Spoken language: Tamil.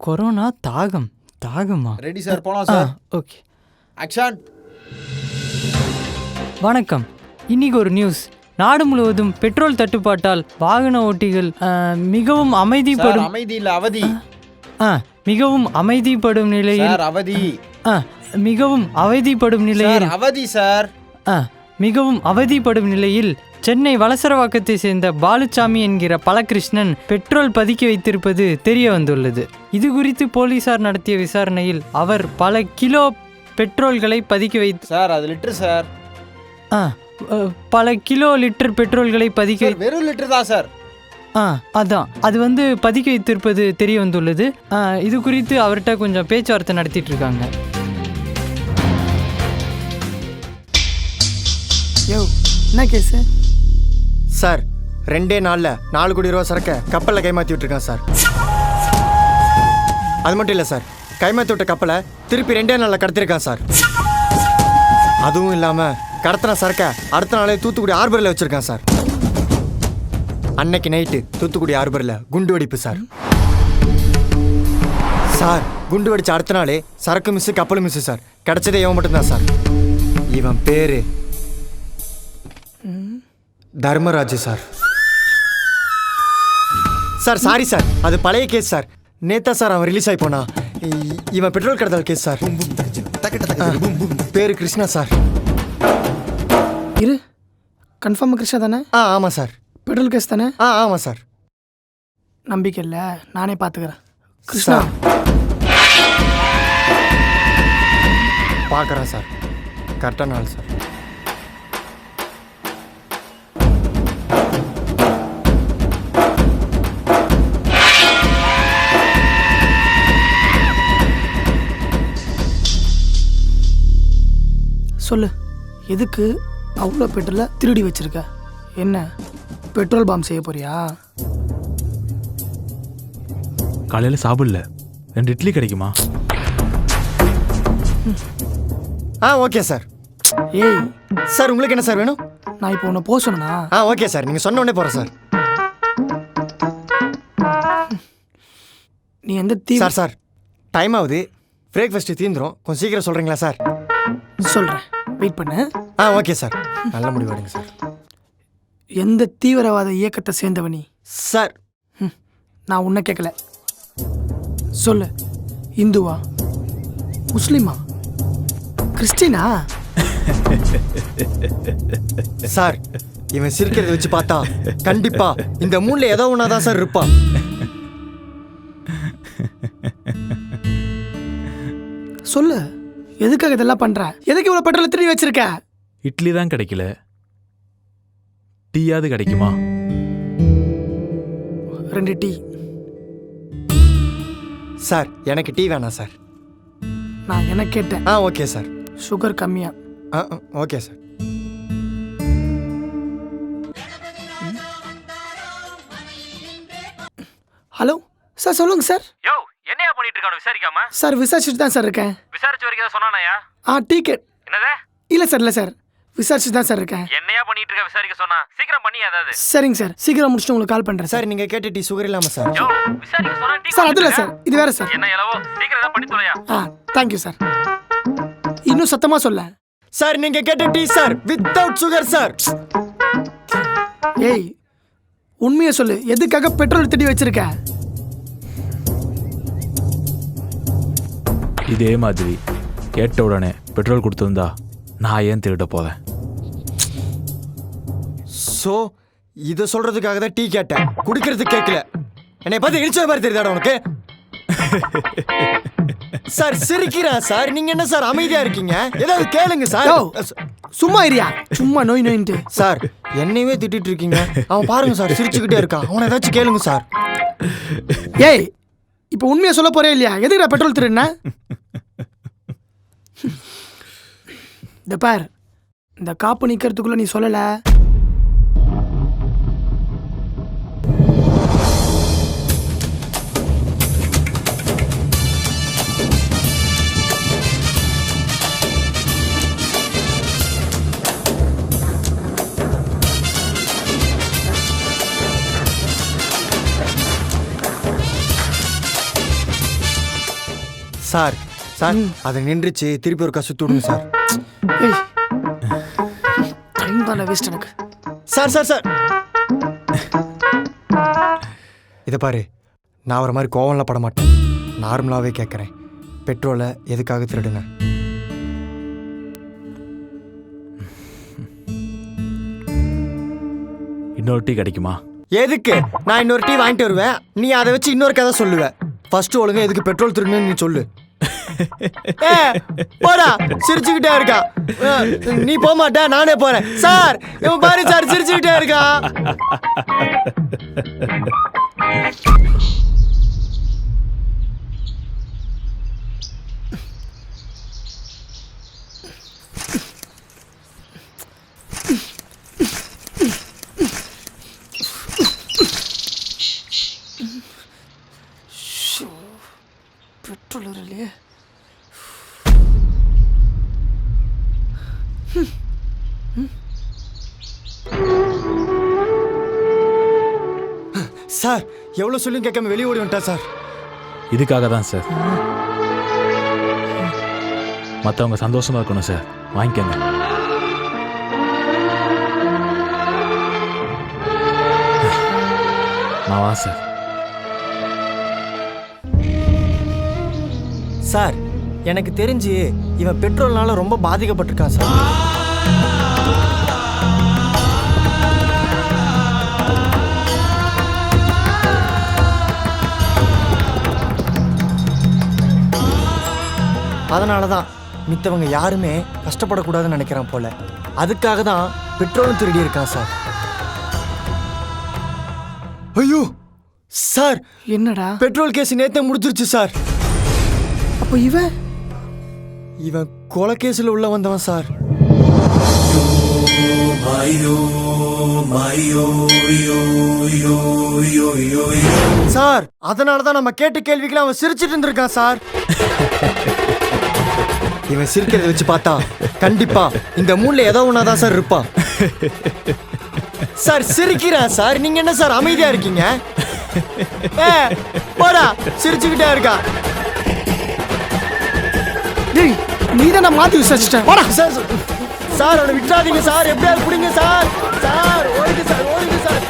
கொரோனா தாகம். தாகமா? ரெடி சார், போலாம் சார். Okay, action. வணக்கம். இன்னைக்கு ஒரு நியூஸ். நாடு முழுவதும் பெட்ரோல் தட்டுப்பாட்டால் வாகன ஓட்டிகள் மிகவும் அமைதிப்படும் அமைதி இல்ல, அவதி. மிகவும் அமைதிப்படும் நிலையில் அவதி. மிகவும் அவதிப்படும் நிலையில் அவதி சார். மிகவும் அவதிப்படும் நிலையில் சென்னை வலசரவாக்கத்தை சேர்ந்த பாலுசாமி என்கிற பலகிருஷ்ணன் பெட்ரோல் பதுக்கி வைத்திருப்பது தெரிய வந்துள்ளது. இது குறித்து போலீசார் நடத்திய விசாரணையில் அவர் பல கிலோ பெட்ரோல்களை பதுக்கி வைத்து சார், அது லிட்டர் சார். பல கிலோ லிட்டர் பெட்ரோல்களை பதுக்கி வெறும் லிட்டர் தான் சார். அதான் அது பதுக்கி வைத்திருப்பது தெரிய வந்துள்ளது. இது குறித்து அவர்கிட்ட கொஞ்சம் பேச்சுவார்த்தை நடத்திட்டு இருக்காங்க. என்ன கேஸு சார்? 2 நாளில் 4 கோடி ரூபா சரக்க கப்பலில் கைமாற்றி விட்டுருக்கான் சார். அது மட்டும் இல்லை சார், கைமாற்றி விட்ட கப்பலை திருப்பி 2 நாளில் கடத்திருக்கான் சார். அதுவும் இல்லாமல் கடத்தின சரக்க அடுத்த நாளே தூத்துக்குடி ஹார்பரில் வச்சுருக்கான் சார். அன்னைக்கு நைட்டு தூத்துக்குடி ஹார்பரில் குண்டு வெடிப்பு சார். சார், குண்டு வெடிச்ச அடுத்த நாளே சரக்கு மிஸ்ஸு கப்பல் மிஸ்ஸு சார். கிடச்சதே இவன் மட்டும்தான் சார். இவன் பேர் Dharmaraj sir. Sir sorry sir, அது பழைய கேஸ் சார். நேத்தா சார் அவன் ரிலீஸ் ஆகி போனா. இவன் பெட்ரோல் கடத்தல் கேஸ் சார். பேரு கிருஷ்ணா சார். இரு, கன்ஃபார்ம் கிருஷ்ணா தானே? ஆமாம் சார். பெட்ரோல் கேஸ் தானே? ஆமாம் சார். நம்பிக்கை இல்லை, நானே பார்த்துக்கிறேன். கிருஷ்ணா பார்க்குறேன் சார். கரெக்டாக நாள் சார். சொல்லு, எதுக்கு அவ்வளோ பெட்ரோலை திருடி வச்சிருக்க? என்ன பெட்ரோல் பாம் செய்ய போறியா? காலையில் சாப்பிடல, 2 இட்லி கிடைக்குமா? Okay sir. ஏய் சார், உங்களுக்கு என்ன சார் வேணும்? நான் இப்போ உன்னை போக சொன்னா? ஓகே சார், நீங்கள் சொன்ன உடனே போகிறேன் சார். நீ எந்த சார் சார் டைம் ஆகுது, பிரேக்ஃபாஸ்ட்டு தீந்துடும், கொஞ்சம் சீக்கிரம் சொல்கிறீங்களா சார்? சொல்கிறேன், வெயிட் பண்ணு. ஓகே சார், நல்ல முடிவாடுங்க சார். எந்த தீவிரவாத இயக்கத்தை சேர்ந்தவனி சார்? நான் உன்னை கேட்கல, சொல்லு. இந்துவா, முஸ்லிமா, கிறிஸ்டினா? சார், இவன் சிரிக்கிறத வச்சு பார்த்தா கண்டிப்பா இந்த 3ல ஏதோ ஒன்றா தான் சார் இருப்பான். சொல்லு, எதுக்காக இதெல்லாம் பண்ற? எதுக்கு இவ்வளவு பெட்ரோல் திருடி வச்சிருக்க? இட்லி தான் கிடைக்கல, டீயாவது கிடைக்குமா? 2 டீ. சார், எனக்கு டீ வேணாம் சார். நான் என்ன கேட்டேன்? Okay sir. சுகர் கம்மியா? Okay sir. ஹலோ சார், சொல்லுங்க சார். யோ, என்னையா பண்ணிட்டு இருக்கானு விசாரிக்காம? சார், விசாரிச்சுட்டு தான் சார் இருக்கேன். விசாரிச்ச வரைக்கும் சொன்னானயா? டிக்கெட். என்னது? இல்லை சார், விசாரிச்சுட்டு தான் சார் இருக்கேன். என்னையா பண்ணிட்டு இருக்க? விசாரிக்க சொன்னா சீக்கிரம் பண்ணி. அதாவது சரிங்க சார், சீக்கிரம் முடிச்சுட்டு உங்களுக்கு கால் பண்றேன் சார். நீங்கள் கேட்ட டீ சுகர் இல்லாமல் சார். யோ, விசாரிக்க சொன்னா டீ சார், அது இல்லை சார், இது வேற சார். என்ன எலவோ, சீக்கிரம் தான் பண்ணி தொலையா. Thank you sir. இன்னும் சத்தமா சொல்ல. சார், நீங்கள் கேட்ட tea sir, without sugar sir. ஏய், உண்மையை சொல்லு, எதுக்காக பெட்ரோல் திருடி வச்சிருக்க? இதே மாதிரி கேட்ட உடனே பெட்ரோல் கொடுத்துருந்தா நான் ஏன் திருட போவேன்? ஸோ இதை சொல்றதுக்காக தான் டீ கேட்டேன், குடிக்கிறதுக்கு கேட்கல. என்னை பார்த்து இழிச்ச மாதிரி தெரியுதாடா உனக்கு? சார், சிரிக்கிறேன் சார். நீங்க என்ன சார் அமைதியா இருக்கீங்க? ஏதாவது கேளுங்க சார். சும்மா இரியா, சும்மா நோய் நோயின்ட்டு. சார், என்னையவே திட்டிட்டு இருக்கீங்க. அவன் பாருங்க சார், சிரிச்சுக்கிட்டே இருக்கான். அவனை ஏதாச்சும் கேளுங்க சார். ஏய், இப்போ உண்மையை சொல்ல போறே இல்லையா? எதுக்குடா பெட்ரோல் திருடுன? இந்த பார், இந்த காப்பு நிக்கிறதுக்குள்ள நீ சொல்லல, சார் சார் அதை நின்றுச்சு, திருப்பி ஒரு சுத்தி விடுங்க சார். ஏய் டைம் தானே வேஸ்ட் எனக்கு. சார் சார் சார் இதை பாரு, நான் ஒரு மாதிரி கோவம்லாம் பட மாட்டேன். நார்மலாகவே கேட்குறேன், பெட்ரோலை எதுக்காக திருடுங்க? இன்னொரு டீ கிடைக்குமா? எதுக்கு? நான் இன்னொரு டீ வாங்கிட்டு வருவேன், நீ அதை வச்சு இன்னொரு கதை சொல்லுவேன். ஃபர்ஸ்ட் ஒழுங்கா எதுக்கு பெட்ரோல் திருடுன்னு நீ சொல்லு. போடா, சிரிச்சுக்கிட்டே இருக்கா. நீ போக மாட்டே, நானே போறேன். சார் இவன் பாரு சார், சிரிச்சுக்கிட்டே இருக்கா. பெட்ரோல் இல்லையே. சார் எவ்வளவு சொல்லியும் கேட்காம வெளியே ஓடி வந்துட்டா சார். இதுக்காக தான் சார். மற்றவங்க சந்தோஷமா இருக்கணும் சார், வாங்கிக்கோங்க. நான் வா சார். சார் எனக்கு தெரிஞ்சு இவன் பெட்ரோல்னால ரொம்ப பாதிக்கப்பட்டிருக்கான் சார். அதனால தான் மித்தவங்க யாருமே கஷ்டப்படக்கூடாதுன்னு நினைக்கிறான் போல. அதுக்காக தான் பெட்ரோலும் திருடி இருக்கான் சார். ஐயோ சார், என்னடா பெட்ரோல் கேஸ் நேத்தே முடிஞ்சிருச்சு சார். அப்போ இவன் கொலை கேஸில் உள்ள வந்தவன் சார். சார் அதனால தான் நம்ம கேட்ட கேள்விக்கு அவன் சிரிச்சிட்டு இருந்திருக்கான் சார். இவன் சிரிக்கிறத வச்சு பார்த்தா கண்டிப்பா இந்த மூணுல ஏதோ ஒன்னாதான் சார் இருப்பான். சார் சிரிக்கிறான் சார், நீங்க என்ன சார் அமைதியா இருக்கீங்க? போடா, சிரிச்சுக்கிட்டே இருக்கா. டேய் நீ தான மாத்தி விசாரிச்சிட்ட. போடா சார். சார் அவனை விட்டுறாதீங்க சார், எப்படியாவது பிடிங்க சார். சார் ஓடுங்க சார், ஓடுங்க சார்.